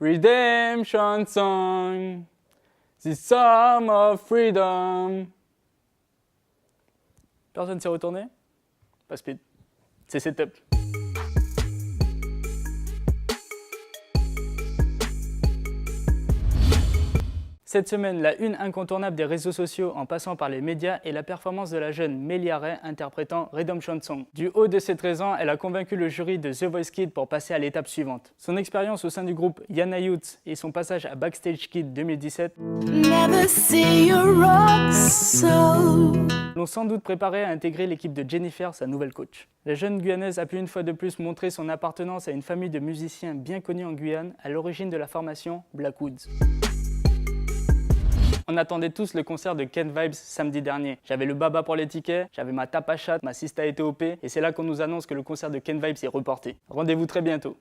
Redemption song, the song of freedom. Personne s'est retourné? Pas speed. C'est setup. Cette semaine, la une incontournable des réseaux sociaux en passant par les médias est la performance de la jeune Mellia Ray interprétant Redemption Song. Du haut de ses 13 ans, elle a convaincu le jury de The Voice Kids pour passer à l'étape suivante. Son expérience au sein du groupe Yana Youth et son passage à Backstage Kid 2017 l'ont sans doute préparé à intégrer l'équipe de Jennifer, sa nouvelle coach. La jeune Guyanaise a pu une fois de plus montrer son appartenance à une famille de musiciens bien connus en Guyane, à l'origine de la formation Blackwoods. On attendait tous le concert de Ken Vibes samedi dernier. J'avais le baba pour les tickets, j'avais ma tape à chat, ma sista était OP, et c'est là qu'on nous annonce que le concert de Ken Vibes est reporté. Rendez-vous très bientôt.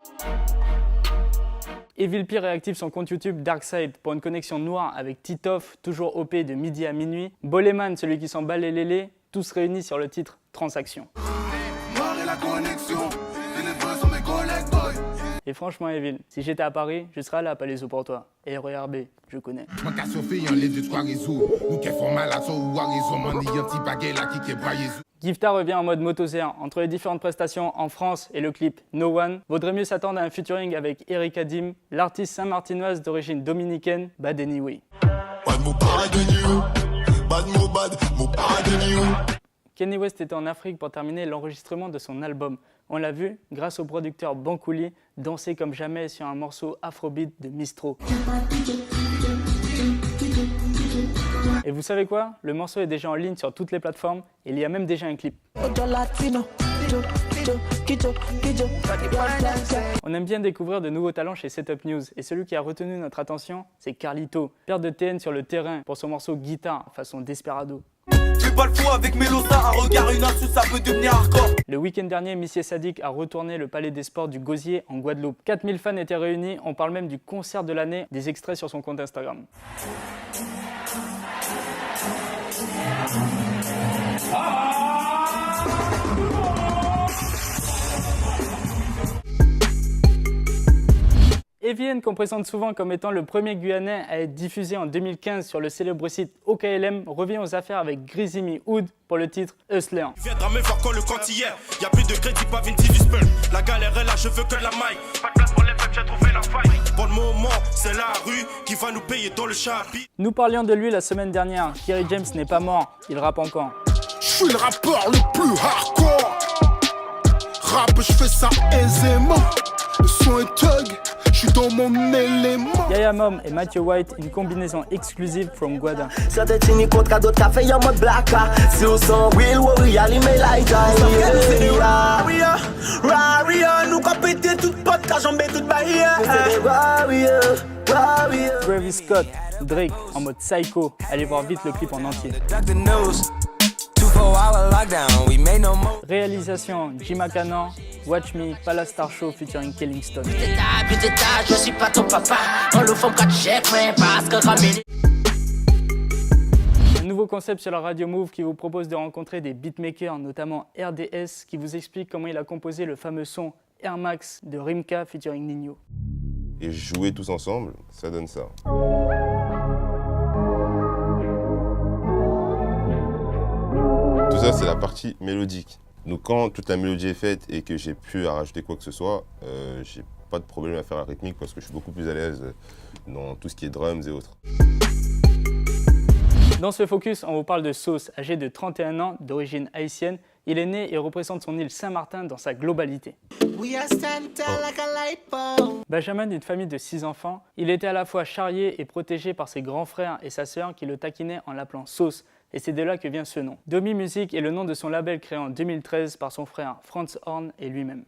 Evil P réactive son compte YouTube Darkside pour une connexion noire avec Titoff, toujours OP de midi à minuit, Boleman, celui qui s'en bat les lélés, tous réunis sur le titre Transaction. Et franchement, Evil, si j'étais à Paris, je serais allé à Palaiso pour toi. Et RERB, je connais. Gifta revient en mode Motozer. Entre les différentes prestations en France et le clip No One, vaudrait mieux s'attendre à un featuring avec Erika Dim, l'artiste saint-martinoise d'origine dominicaine, Bad Anyway. Kanye West était en Afrique pour terminer l'enregistrement de son album. On l'a vu, grâce au producteur Bankouli, danser comme jamais sur un morceau afrobeat de Mistro. Et vous savez quoi? Le morceau est déjà en ligne sur toutes les plateformes et il y a même déjà un clip. On aime bien découvrir de nouveaux talents chez Setup News et celui qui a retenu notre attention, c'est Carlito, père de TN sur le terrain pour son morceau Guitare façon Desperado. Fais pas le fou avec Mélosa, un regard, une insulte, ça peut devenir hardcore. Le week-end dernier, Missy Sadik a retourné le Palais des Sports du Gosier en Guadeloupe. 4000 fans étaient réunis, on parle même du concert de l'année, des extraits sur son compte Instagram. Evian, qu'on présente souvent comme étant le premier Guyanais à être diffusé en 2015 sur le célèbre site OKLM, revient aux affaires avec Grizzy Hood pour le titre Hustler. Viens dramer fort quand le compte hier, y'a plus de crédit, pas Vinci du spell. La galère est là, je veux que la maille. Pas de place pour les faibles, j'ai trouvé la faille. Pour le moment, c'est la rue qui va nous payer dans le chapitre. Nous parlions de lui la semaine dernière. Kerry James n'est pas mort, il rappe encore. Je suis le rappeur le plus hardcore. Rap, je fais ça aisément. Le son est thug. Je suis dans mon élément. Yaya Mom et Matthew White, une combinaison exclusive from Guada. Travis Scott, Drake en mode psycho. Allez voir vite le clip en entier. Réalisation Jima Kanan, Watch Me, Palace Star Show featuring Killing Stone. Un nouveau concept sur la radio Move qui vous propose de rencontrer des beatmakers, notamment RDS, qui vous explique comment il a composé le fameux son Air Max de Rimka featuring Nino. Et jouer tous ensemble, ça donne ça. Tout ça, c'est la partie mélodique. Donc quand toute la mélodie est faite et que j'ai pu rajouter quoi que ce soit, j'ai pas de problème à faire la rythmique parce que je suis beaucoup plus à l'aise dans tout ce qui est drums et autres. Dans ce focus, on vous parle de Sauce, âgé de 31 ans, d'origine haïtienne. Il est né et représente son île Saint-Martin dans sa globalité. Benjamin d'une famille de 6 enfants, il était à la fois charrié et protégé par ses grands frères et sa sœur qui le taquinaient en l'appelant Sauce. Et c'est de là que vient ce nom. Domi Music est le nom de son label créé en 2013 par son frère Franz Horn et lui-même.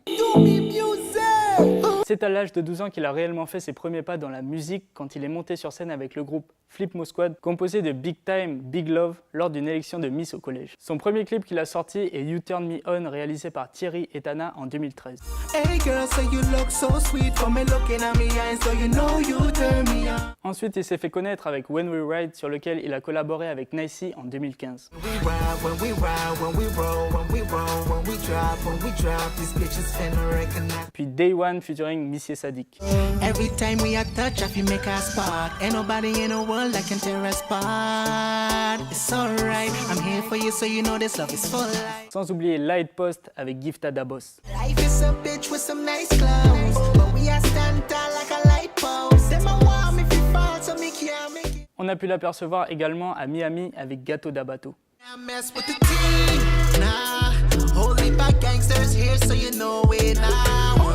C'est à l'âge de 12 ans qu'il a réellement fait ses premiers pas dans la musique quand il est monté sur scène avec le groupe Flip Mo Squad, composé de Big Time, Big Love, lors d'une élection de Miss au collège. Son premier clip qu'il a sorti est You Turn Me On, réalisé par Thierry et Tana en 2013. Ensuite, il s'est fait connaître avec When We Ride, sur lequel il a collaboré avec Nicey en 2015. Puis Day One featuring Missy Sadiq. Every time we are touch, I feel make a spark. Ain't nobody in the world that can tear us apart. It's alright, I'm here for you, so you know this love is for life. Sans oublier Light Post avec Gifta Dabos. Life is a bitch with some nice clothes, but we are stand tall like a light post. Them a want me fi fall, so me can't make it. On a pu l'apercevoir également à Miami avec Gato Dabato. I mess with the team, nah. Holy back gangsters here, so you know it now.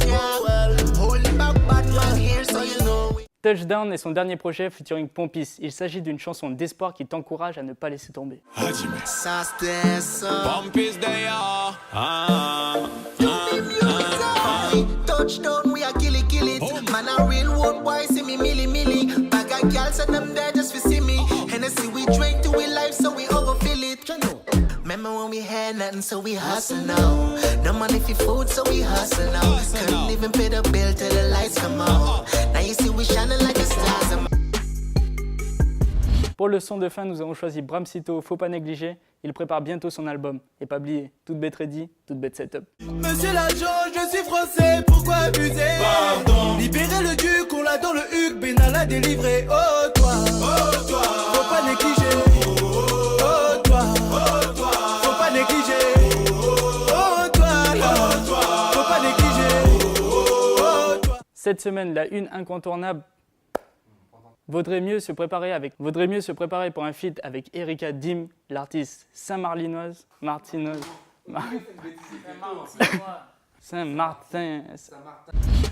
Yeah, holy back bad man here, so you know it. Touchdown est son dernier projet featuring Pompis. Il s'agit d'une chanson d'espoir qui t'encourage à ne pas laisser tomber. Sauce this up. Bumpis they are. Touchdown, we are kill it. Man, a real one boy, see me milli. Bag of girls and them there just to see me. Hennessy, we drink to we life, so we overfill it. Remember when we had nothing, so we hustle now. No money for food, so we hustle now. Couldn't even pay the bill till the lights come on. Now you see we shining like the stars. Pour le son de fin, nous avons choisi Bramsito, Faut pas négliger. Il prépare bientôt son album. Et pas oublier, toute bête ready, toute bête setup. Monsieur l'agent, je suis français, pourquoi abuser? Pardon. Libérez le duc, on l'a dans le huc, Bénal a délivré. Oh toi, faut pas négliger. Oh toi, faut pas négliger. Oh toi, faut pas négliger. Oh toi. Cette semaine, la une incontournable. Vaudrait mieux se préparer pour un feat avec Erika Dim, l'artiste Saint-Martinoise, Saint-Martin.